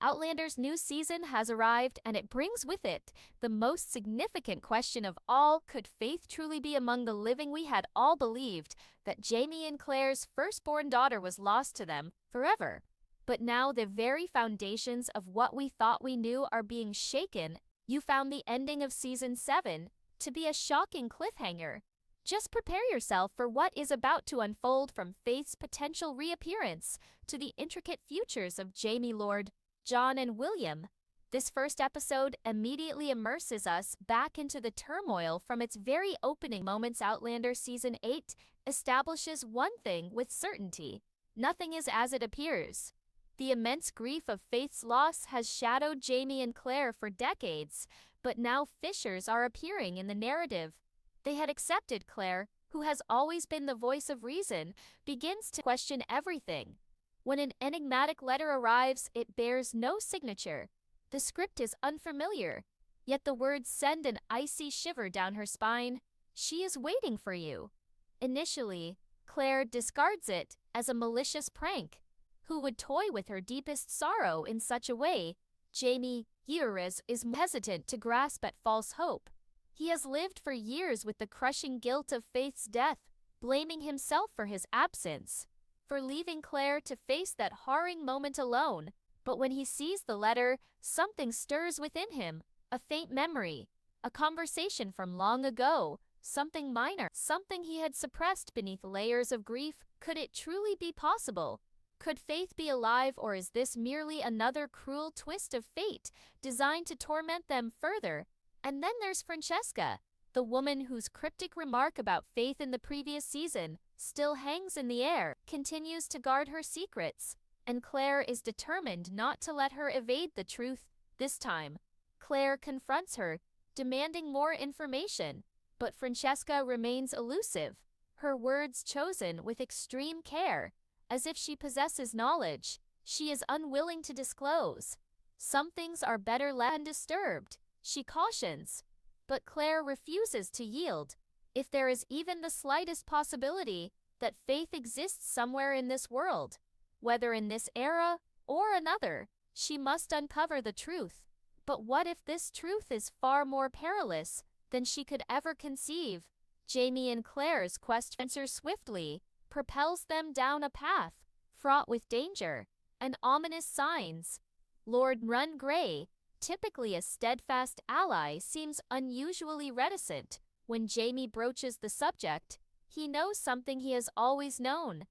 Outlander's new season has arrived, and it brings with it the most significant question of all: could Faith truly be among the living? We had all believed that Jamie and Claire's firstborn daughter was lost to them forever. But now the very foundations of what we thought we knew are being shaken. You found the ending of Season 7 to be a shocking cliffhanger. Just prepare yourself for what is about to unfold, from Faith's potential reappearance to the intricate futures of Jamie, Lord John, and William. This first episode immediately immerses us back into the turmoil from its very opening moments. Outlander Season 8 establishes one thing with certainty: nothing is as it appears. The immense grief of Faith's loss has shadowed Jamie and Claire for decades, but now fissures are appearing in the narrative. They had accepted Claire, who has always been the voice of reason, begins to question everything. When an enigmatic letter arrives, it bears no signature. The script is unfamiliar, yet the words send an icy shiver down her spine. She is waiting for you. Initially, Claire discards it as a malicious prank. Who would toy with her deepest sorrow in such a way? Jamie is hesitant to grasp at false hope. He has lived for years with the crushing guilt of Faith's death, blaming himself for his absence, for leaving Claire to face that harrowing moment alone. But when he sees the letter, something stirs within him, a faint memory, a conversation from long ago, something minor, something he had suppressed beneath layers of grief. Could it truly be possible? Could Faith be alive, or is this merely another cruel twist of fate designed to torment them further? And then there's Francesca, the woman whose cryptic remark about Faith in the previous season still hangs in the air, continues to guard her secrets, and Claire is determined not to let her evade the truth. This time, Claire confronts her, demanding more information, but Francesca remains elusive, her words chosen with extreme care, as if she possesses knowledge she is unwilling to disclose. Some things are better left undisturbed, she cautions, but Claire refuses to yield. If there is even the slightest possibility that Faith exists somewhere in this world, whether in this era or another, she must uncover the truth. But what if this truth is far more perilous than she could ever conceive? Jamie and Claire's quest answers swiftly, propels them down a path fraught with danger and ominous signs. Lord Run Grey, typically a steadfast ally, seems unusually reticent. When Jamie broaches the subject, he knows something he has always known,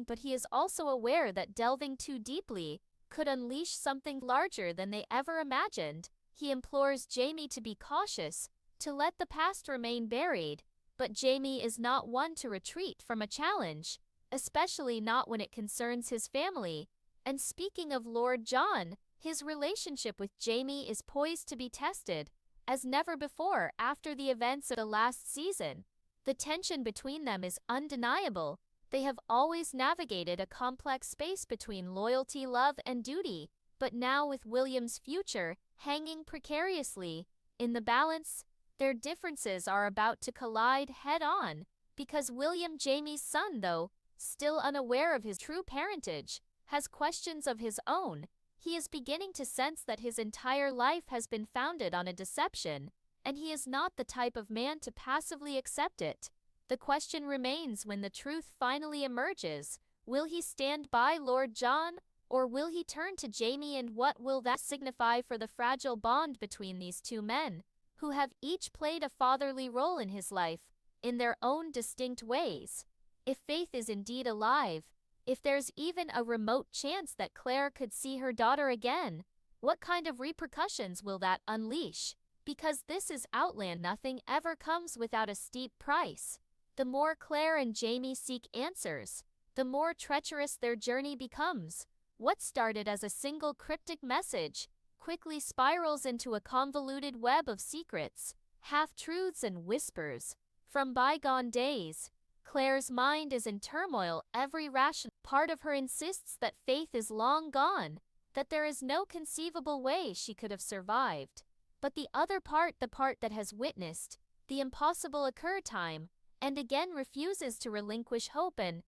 but he is also aware that delving too deeply could unleash something larger than they ever imagined. He implores Jamie to be cautious, to let the past remain buried, but Jamie is not one to retreat from a challenge, especially not when it concerns his family. And speaking of Lord John, his relationship with Jamie is poised to be tested as never before after the events of the last season. The tension between them is undeniable. They have always navigated a complex space between loyalty, love, and duty, but now, with William's future hanging precariously in the balance, their differences are about to collide head-on. Because William, Jamie's son, though still unaware of his true parentage, has questions of his own. He is beginning to sense that his entire life has been founded on a deception, and he is not the type of man to passively accept it. The question remains: when the truth finally emerges, will he stand by Lord John, or will he turn to Jamie? And what will that signify for the fragile bond between these two men, who have each played a fatherly role in his life, in their own distinct ways? If Faith is indeed alive, if there's even a remote chance that Claire could see her daughter again, what kind of repercussions will that unleash? Because this is Outland, nothing ever comes without a steep price. The more Claire and Jamie seek answers, the more treacherous their journey becomes. What started as a single cryptic message quickly spirals into a convoluted web of secrets, half-truths, and whispers from bygone days. Claire's mind is in turmoil. Every rational part of her insists that Faith is long gone, that there is no conceivable way she could have survived. But the other part, the part that has witnessed the impossible occur time and again, refuses to relinquish hope. And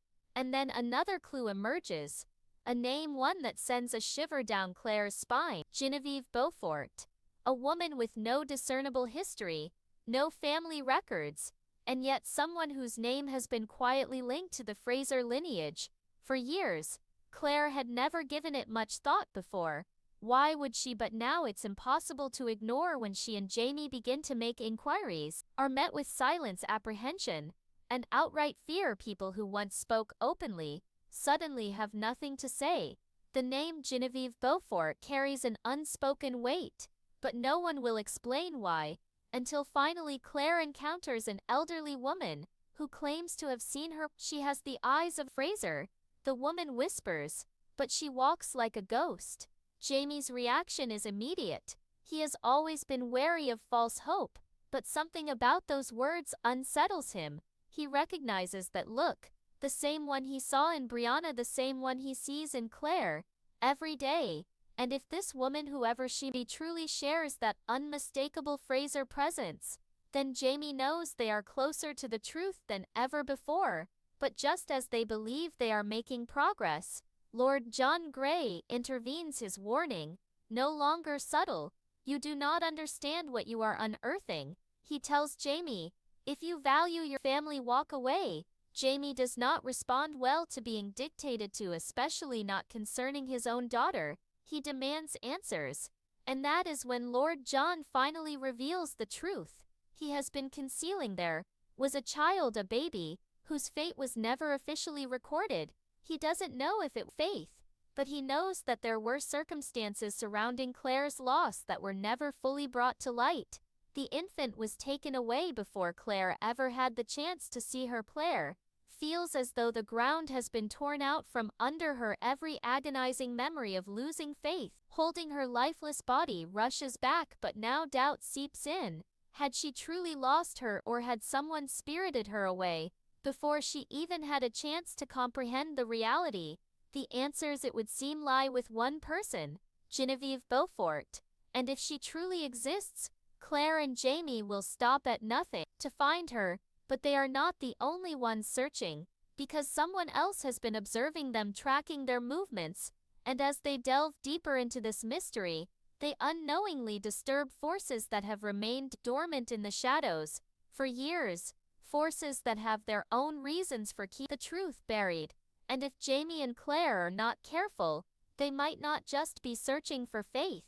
then another clue emerges. a name one that sends a shiver down Claire's spine. Genevieve Beaufort. A woman with no discernible history, no family records, and yet someone whose name has been quietly linked to the Fraser lineage. For years, Claire had never given it much thought before. Why would she? But now it's impossible to ignore when she and Jamie begin to make inquiries, are met with silence, apprehension, and outright fear. People who once spoke openly suddenly have nothing to say. The name Genevieve Beaufort carries an unspoken weight, but no one will explain why, until finally Claire encounters an elderly woman who claims to have seen her. She has the eyes of Fraser, the woman whispers, but she walks like a ghost. Jamie's reaction is immediate. He has always been wary of false hope, but something about those words unsettles him. He recognizes that look, the same one he saw in Brianna, the same one he sees in Claire, every day. And if this woman, whoever she be, truly shares that unmistakable Fraser presence, then Jamie knows they are closer to the truth than ever before. But just as they believe they are making progress, Lord John Grey intervenes, his warning no longer subtle. You do not understand what you are unearthing. He tells Jamie, if you value your family, walk away. Jamie does not respond well to being dictated to, especially not concerning his own daughter. He demands answers. And that is when Lord John finally reveals the truth he has been concealing. There was a child, a baby, whose fate was never officially recorded. He doesn't know if it was faith, but he knows that there were circumstances surrounding Claire's loss that were never fully brought to light. The infant was taken away before Claire ever had the chance to see her. Claire feels as though the ground has been torn out from under her. Every agonizing memory of losing faith, holding her lifeless body, rushes back, but now doubt seeps in. Had she truly lost her, or had someone spirited her away before she even had a chance to comprehend the reality? The answers, it would seem, lie with one person, Genevieve Beaufort. And if she truly exists, Claire and Jamie will stop at nothing to find her. But they are not the only ones searching, because someone else has been observing them, tracking their movements, and as they delve deeper into this mystery, they unknowingly disturb forces that have remained dormant in the shadows for years, forces that have their own reasons for keeping the truth buried. And if Jamie and Claire are not careful, they might not just be searching for faith,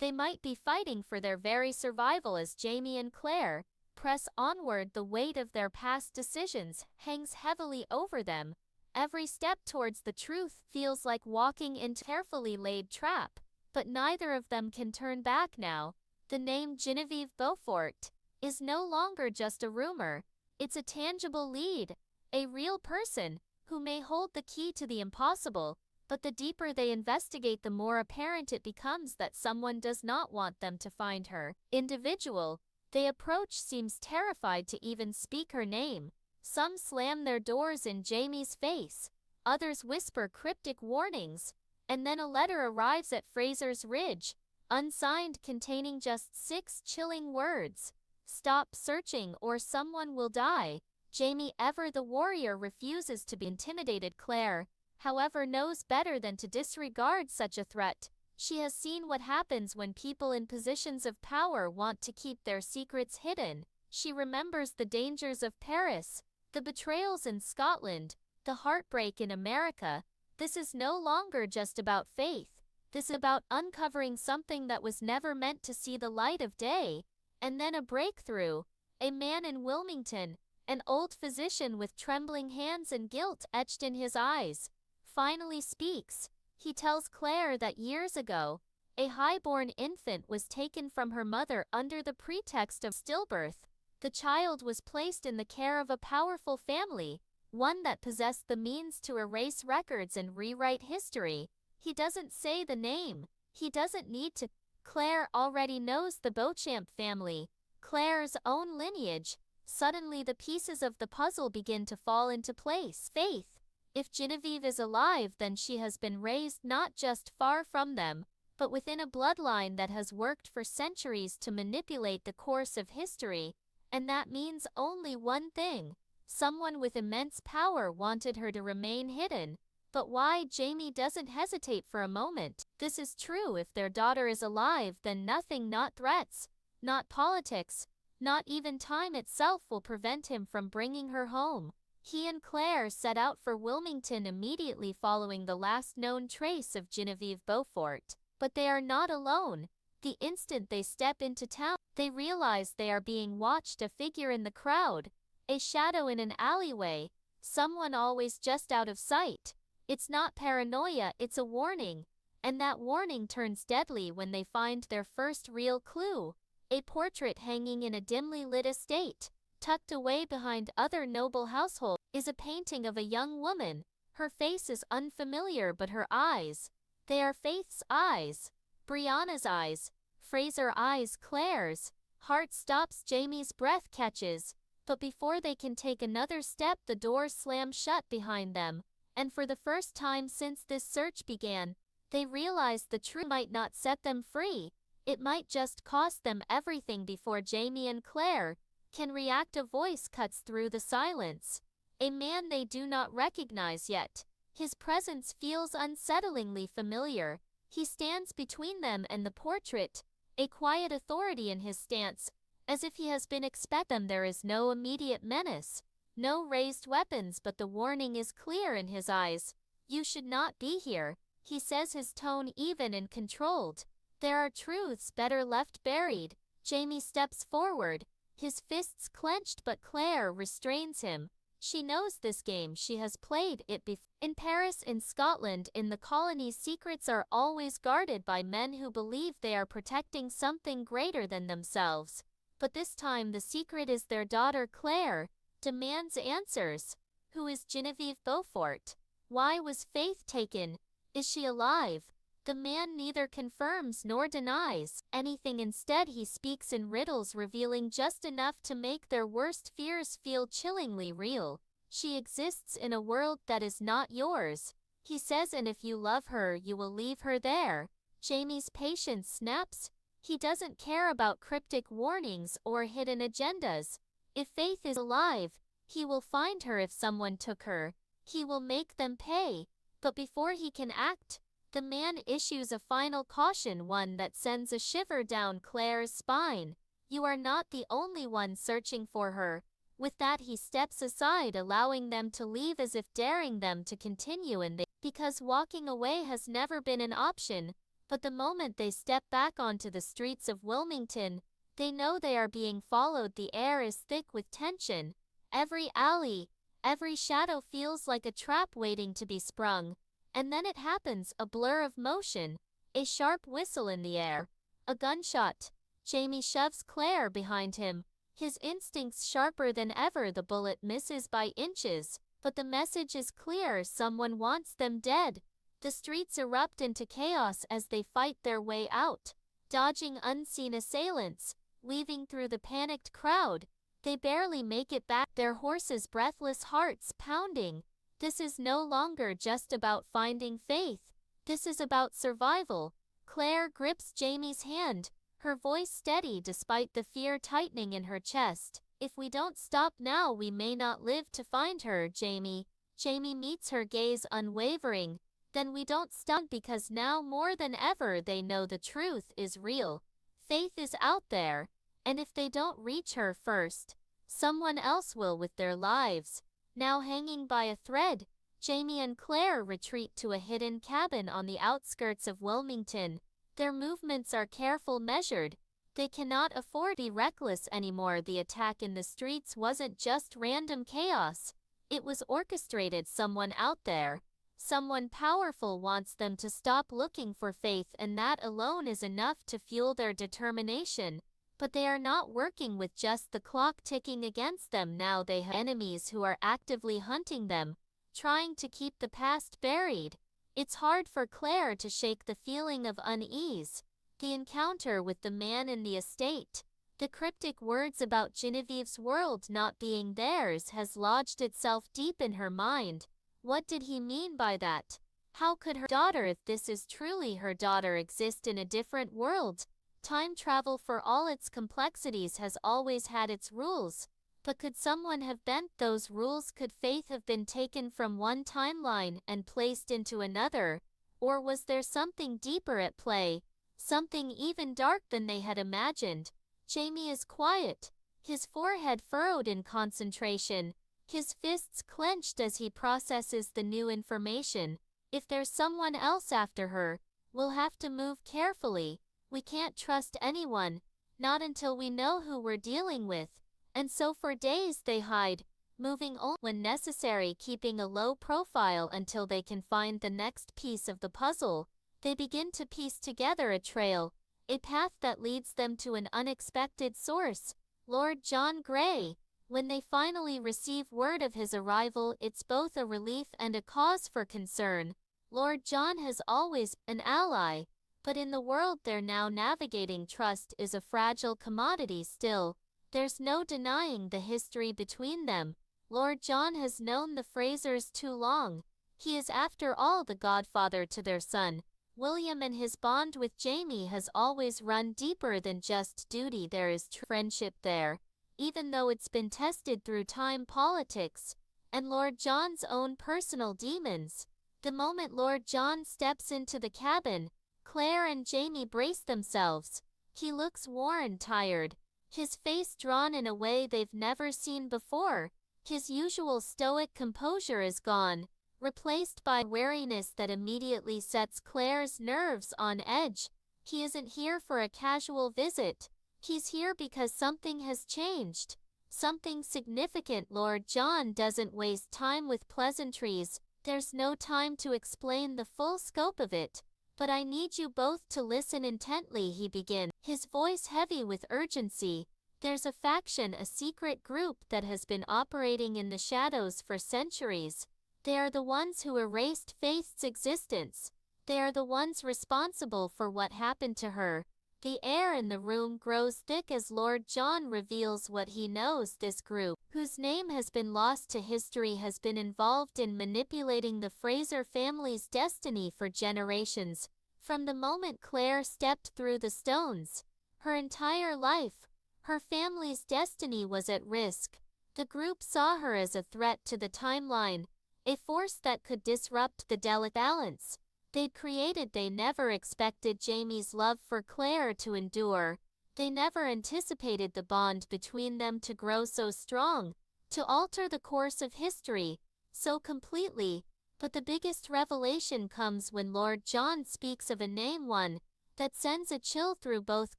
they might be fighting for their very survival. As Jamie and Claire press onward, the weight of their past decisions hangs heavily over them. Every step towards the truth feels like walking into a carefully laid trap, but neither of them can turn back now. The name Genevieve Beaufort is no longer just a rumor. It's a tangible lead, a real person who may hold the key to the impossible. But the deeper they investigate, the more apparent it becomes that someone does not want them to find her. Individual they approach seems terrified to even speak her name. Some slam their doors in Jamie's face, others whisper cryptic warnings, and then a letter arrives at Fraser's Ridge, unsigned, containing just 6 chilling words: stop searching or someone will die. Jamie, ever the warrior, refuses to be intimidated. Claire, however, knows better than to disregard such a threat. She has seen what happens when people in positions of power want to keep their secrets hidden. She remembers the dangers of Paris, the betrayals in Scotland, the heartbreak in America. This is no longer just about faith. This is about uncovering something that was never meant to see the light of day. And then a breakthrough. A man in Wilmington, an old physician with trembling hands and guilt etched in his eyes, finally speaks. He tells Claire that years ago, a highborn infant was taken from her mother under the pretext of stillbirth. The child was placed in the care of a powerful family, one that possessed the means to erase records and rewrite history. He doesn't say the name. He doesn't need to. Claire already knows the Beauchamp family, Claire's own lineage. Suddenly the pieces of the puzzle begin to fall into place. Faith. If Genevieve is alive, then she has been raised not just far from them, but within a bloodline that has worked for centuries to manipulate the course of history. And that means only one thing. Someone with immense power wanted her to remain hidden. But why? Jamie doesn't hesitate for a moment. This is true. If their daughter is alive, then nothing, not threats, not politics, not even time itself will prevent him from bringing her home. He and Claire set out for Wilmington immediately following the last known trace of Genevieve Beaufort. But they are not alone. The instant they step into town, they realize they are being watched. A figure in the crowd, a shadow in an alleyway, someone always just out of sight. It's not paranoia, it's a warning. And that warning turns deadly when they find their first real clue. A portrait hanging in a dimly lit estate, tucked away behind other noble households, is a painting of a young woman. Her face is unfamiliar, but her eyes, they are Faith's eyes, Brianna's eyes, Fraser's eyes, Claire's. Heart stops, Jamie's breath catches. But before they can take another step, the doors slam shut behind them. And for the first time since this search began, they realize the truth might not set them free. It might just cost them everything. Before Jamie and Claire can react, a voice cuts through the silence. A man they do not recognize yet. His presence feels unsettlingly familiar. He stands between them and the portrait, a quiet authority in his stance, as if he has been expecting them. There is no immediate menace, no raised weapons, but the warning is clear in his eyes. You should not be here, he says, his tone even and controlled. There are truths better left buried. Jamie steps forward, his fists clenched, but Claire restrains him. She knows this game. She has played it before. In Paris, in Scotland, in the colonies, secrets are always guarded by men who believe they are protecting something greater than themselves. But this time the secret is their daughter. Claire demands answers. Who is Genevieve Beaufort? Why was Faith taken? Is she alive? The man neither confirms nor denies anything. Instead, he speaks in riddles, revealing just enough to make their worst fears feel chillingly real. She exists in a world that is not yours, he says, and if you love her, you will leave her there. Jamie's patience snaps. He doesn't care about cryptic warnings or hidden agendas. If Faith is alive, he will find her. If someone took her, he will make them pay. But before he can act, the man issues a final caution, one that sends a shiver down Claire's spine. You are not the only one searching for her. With that, he steps aside, allowing them to leave, as if daring them to continue, because walking away has never been an option. But the moment they step back onto the streets of Wilmington, they know they are being followed. The air is thick with tension. Every alley, every shadow feels like a trap waiting to be sprung. And then it happens, a blur of motion, a sharp whistle in the air, a gunshot. Jamie shoves Claire behind him, his instincts sharper than ever. The bullet misses by inches, but the message is clear: someone wants them dead. The streets erupt into chaos as they fight their way out, dodging unseen assailants, weaving through the panicked crowd. They barely make it back, their horses' breathless, hearts pounding. This is no longer just about finding Faith. This is about survival. Claire grips Jamie's hand, her voice steady despite the fear tightening in her chest. If we don't stop now, we may not live to find her, Jamie. Jamie meets her gaze unwavering. Then we don't stop, because now more than ever they know the truth is real. Faith is out there, and if they don't reach her first, someone else will with their lives. Now hanging by a thread, Jamie and Claire retreat to a hidden cabin on the outskirts of Wilmington. Their movements are careful, measured. They cannot afford to be reckless anymore. The attack in the streets wasn't just random chaos. It was orchestrated. Someone out there, someone powerful, wants them to stop looking for Faith, and that alone is enough to fuel their determination. But they are not working with just the clock ticking against them. Now they have enemies who are actively hunting them, trying to keep the past buried. It's hard for Claire to shake the feeling of unease. The encounter with the man in the estate, the cryptic words about Genevieve's world not being theirs, has lodged itself deep in her mind. What did he mean by that? How could her daughter, if this is truly her daughter, exist in a different world? Time travel, for all its complexities, has always had its rules. But could someone have bent those rules? Could Faith have been taken from one timeline and placed into another? Or was there something deeper at play? Something even dark than they had imagined? Jamie is quiet, his forehead furrowed in concentration, his fists clenched as he processes the new information. If there's someone else after her, we'll have to move carefully. We can't trust anyone, not until we know who we're dealing with. And so for days they hide, moving only when necessary, keeping a low profile until they can find the next piece of the puzzle. They begin to piece together a trail, a path that leads them to an unexpected source, Lord John Grey. When they finally receive word of his arrival, it's both a relief and a cause for concern. Lord John has always been an ally, but in the world they're now navigating, trust is a fragile commodity still. There's no denying the history between them. Lord John has known the Frasers too long. He is after all the godfather to their son, William, and his bond with Jamie has always run deeper than just duty. There is true friendship there, even though it's been tested through time, politics, and Lord John's own personal demons. The moment Lord John steps into the cabin, Claire and Jamie brace themselves. He looks worn, tired, his face drawn in a way they've never seen before. His usual stoic composure is gone, replaced by wariness that immediately sets Claire's nerves on edge. He isn't here for a casual visit. He's here because something has changed. Something significant. Lord John doesn't waste time with pleasantries. There's no time to explain the full scope of it. But I need you both to listen intently, he begins, his voice heavy with urgency. There's a faction, a secret group that has been operating in the shadows for centuries. They are the ones who erased Faith's existence. They are the ones responsible for what happened to her. The air in the room grows thick as Lord John reveals what he knows. This group, whose name has been lost to history, has been involved in manipulating the Fraser family's destiny for generations. From the moment Claire stepped through the stones, her entire life, her family's destiny was at risk. The group saw her as a threat to the timeline, a force that could disrupt the delicate balance they'd created. They never expected Jamie's love for Claire to endure. They never anticipated the bond between them to grow so strong, to alter the course of history so completely. But the biggest revelation comes when Lord John speaks of a name, one that sends a chill through both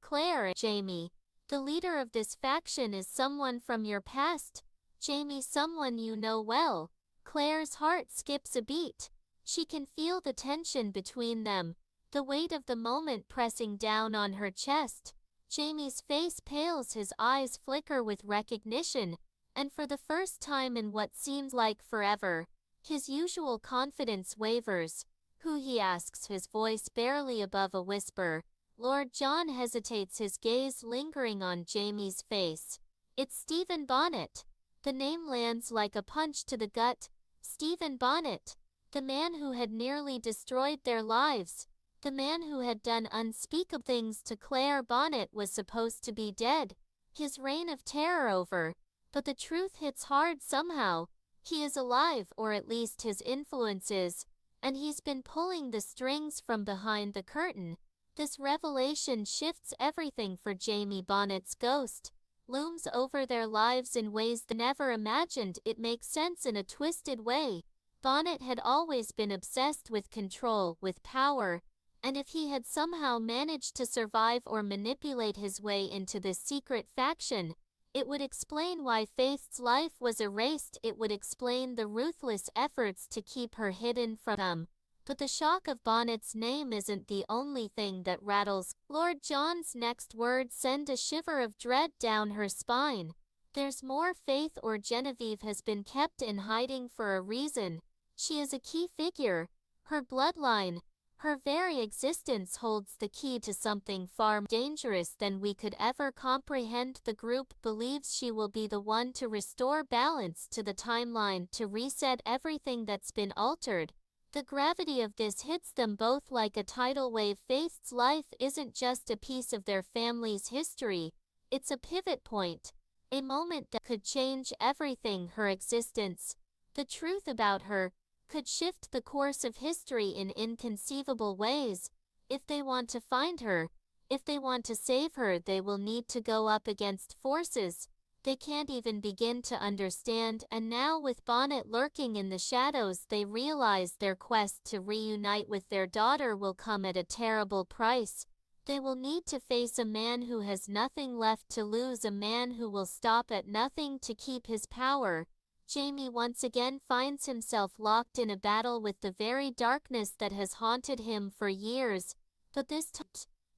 Claire and Jamie. The leader of this faction is someone from your past, Jamie, someone you know well. Claire's heart skips a beat. She can feel the tension between them, the weight of the moment pressing down on her chest. Jamie's face pales, his eyes flicker with recognition, and for the first time in what seems like forever, his usual confidence wavers. Who, he asks, his voice barely above a whisper. Lord John hesitates, his gaze lingering on Jamie's face. It's Stephen Bonnet. The name lands like a punch to the gut. Stephen Bonnet, the man who had nearly destroyed their lives, the man who had done unspeakable things to Claire. Bonnet was supposed to be dead, his reign of terror over, but the truth hits hard somehow. He is alive, or at least his influence is, and he's been pulling the strings from behind the curtain. This revelation shifts everything for Jamie. Bonnet's ghost looms over their lives in ways they never imagined. It makes sense in a twisted way. Bonnet had always been obsessed with control, with power, and if he had somehow managed to survive or manipulate his way into this secret faction, it would explain why Faith's life was erased. It would explain the ruthless efforts to keep her hidden from them. But the shock of Bonnet's name isn't the only thing that rattles. Lord John's next words send a shiver of dread down her spine. There's more. Faith, or Genevieve, has been kept in hiding for a reason. She is a key figure. Her bloodline, her very existence holds the key to something far more dangerous than we could ever comprehend. The group believes she will be the one to restore balance to the timeline, to reset everything that's been altered. The gravity of this hits them both like a tidal wave. Faith's life isn't just a piece of their family's history, it's a pivot point, A moment that could change everything, her existence. The truth about her could shift the course of history in inconceivable ways. If they want to find her, if they want to save her, they will need to go up against forces they can't even begin to understand, and now with Bonnet lurking in the shadows, they realize their quest to reunite with their daughter will come at a terrible price. They will need to face a man who has nothing left to lose, a man who will stop at nothing to keep his power. Jamie once again finds himself locked in a battle with the very darkness that has haunted him for years. But this time,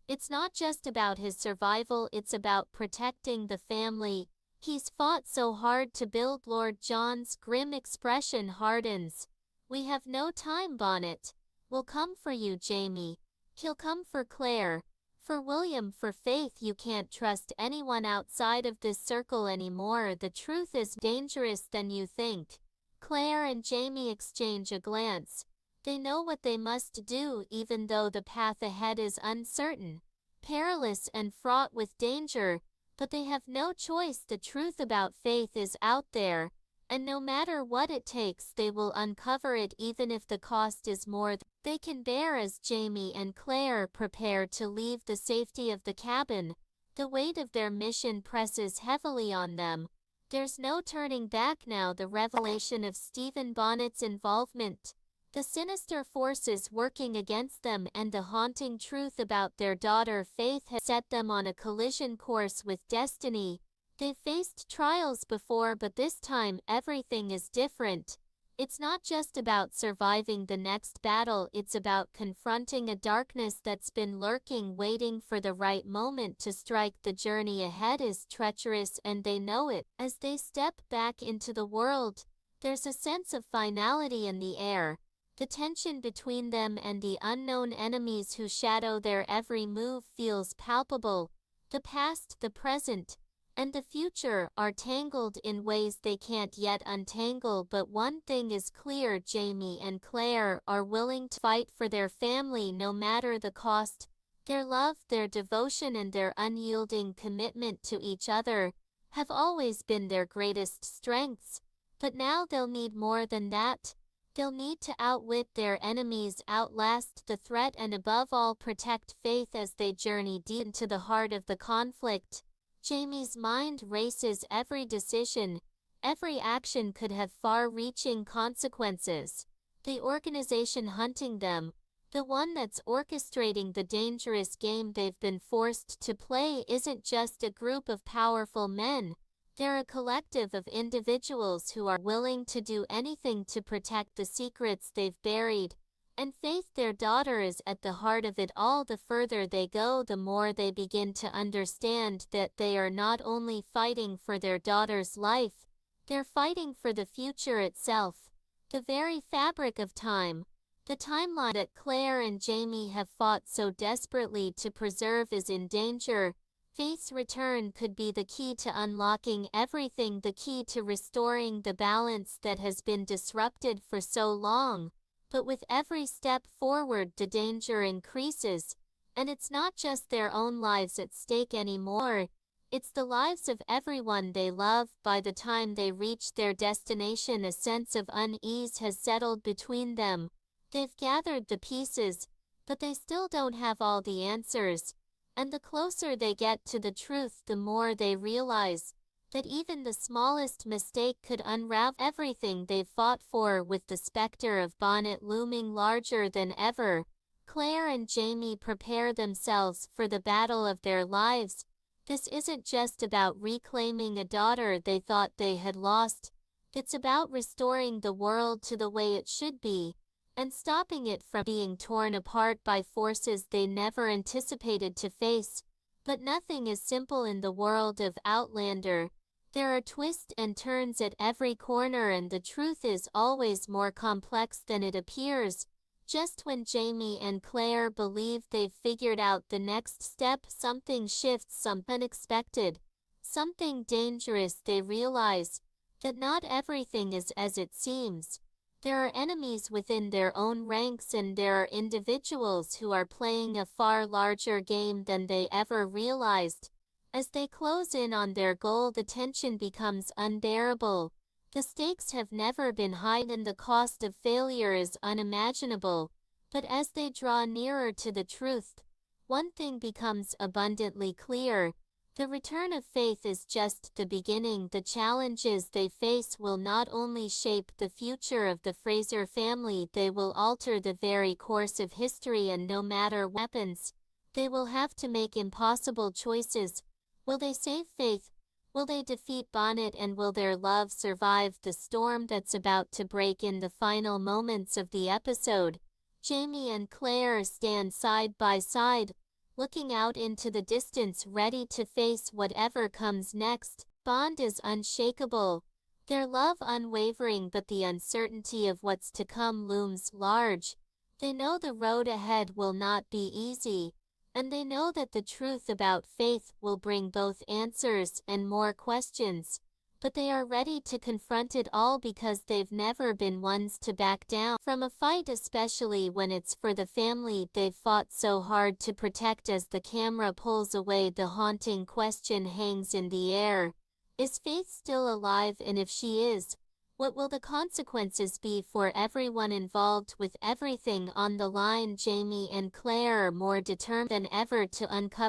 it's not just about his survival, it's about protecting the family he's fought so hard to build. Lord John's grim expression hardens. We have no time, Bonnet. We'll come for you, Jamie. He'll come for Claire, for William, for Faith. You can't trust anyone outside of this circle anymore. The truth is dangerous than you think. Claire and Jamie exchange a glance. They know what they must do, even though the path ahead is uncertain, perilous and fraught with danger. But they have no choice. The truth about Faith is out there, and no matter what it takes, they will uncover it, even if the cost is more than they can bear. As Jamie and Claire prepare to leave the safety of the cabin, the weight of their mission presses heavily on them. There's no turning back now. The revelation of Stephen Bonnet's involvement, the sinister forces working against them, and the haunting truth about their daughter Faith has set them on a collision course with destiny. They've faced trials before, but this time everything is different. It's not just about surviving the next battle, it's about confronting a darkness that's been lurking, waiting for the right moment to strike. The journey ahead is treacherous, and they know it. As they step back into the world, there's a sense of finality in the air. The tension between them and the unknown enemies who shadow their every move feels palpable. The past, the present, and the future are tangled in ways they can't yet untangle. But one thing is clear: Jamie and Claire are willing to fight for their family no matter the cost. Their love, their devotion, and their unyielding commitment to each other have always been their greatest strengths. But now they'll need more than that. They'll need to outwit their enemies, outlast the threat, and above all protect Faith. As they journey deep into the heart of the conflict, Jamie's mind races. Every decision, every action could have far-reaching consequences. The organization hunting them, the one that's orchestrating the dangerous game they've been forced to play, isn't just a group of powerful men. They're a collective of individuals who are willing to do anything to protect the secrets they've buried. And Faith, their daughter, is at the heart of it all. The further they go, the more they begin to understand that they are not only fighting for their daughter's life, they're fighting for the future itself. The very fabric of time, the timeline that Claire and Jamie have fought so desperately to preserve, is in danger. Faith's return could be the key to unlocking everything, the key to restoring the balance that has been disrupted for so long. But with every step forward, the danger increases. And it's not just their own lives at stake anymore. It's the lives of everyone they love. By the time they reach their destination, a sense of unease has settled between them. They've gathered the pieces, but they still don't have all the answers. And the closer they get to the truth, the more they realize that even the smallest mistake could unravel everything they've fought for. With the specter of Bonnet looming larger than ever, Claire and Jamie prepare themselves for the battle of their lives. This isn't just about reclaiming a daughter they thought they had lost. It's about restoring the world to the way it should be, and stopping it from being torn apart by forces they never anticipated to face. But nothing is simple in the world of Outlander. There are twists and turns at every corner, and the truth is always more complex than it appears. Just when Jamie and Claire believe they've figured out the next step, something shifts, something unexpected, something dangerous. They realize that not everything is as it seems. There are enemies within their own ranks, and there are individuals who are playing a far larger game than they ever realized. As they close in on their goal, the tension becomes unbearable. The stakes have never been high and the cost of failure is unimaginable. But as they draw nearer to the truth, one thing becomes abundantly clear. The return of faith is just the beginning. The challenges they face will not only shape the future of the Fraser family, they will alter the very course of history, and no matter what happens, they will have to make impossible choices. Will they save Faith? Will they defeat Bonnet? And will their love survive the storm that's about to break? In the final moments of the episode, Jamie and Claire stand side by side, looking out into the distance, ready to face whatever comes next. Bond is unshakable, their love unwavering, but the uncertainty of what's to come looms large. They know the road ahead will not be easy, and they know that the truth about Faith will bring both answers and more questions. But they are ready to confront it all because they've never been ones to back down from a fight, especially when it's for the family they've fought so hard to protect. As the camera pulls away, the haunting question hangs in the air. Is Faith still alive? And if she is, what will the consequences be for everyone involved? With everything on the line, Jamie and Claire are more determined than ever to uncover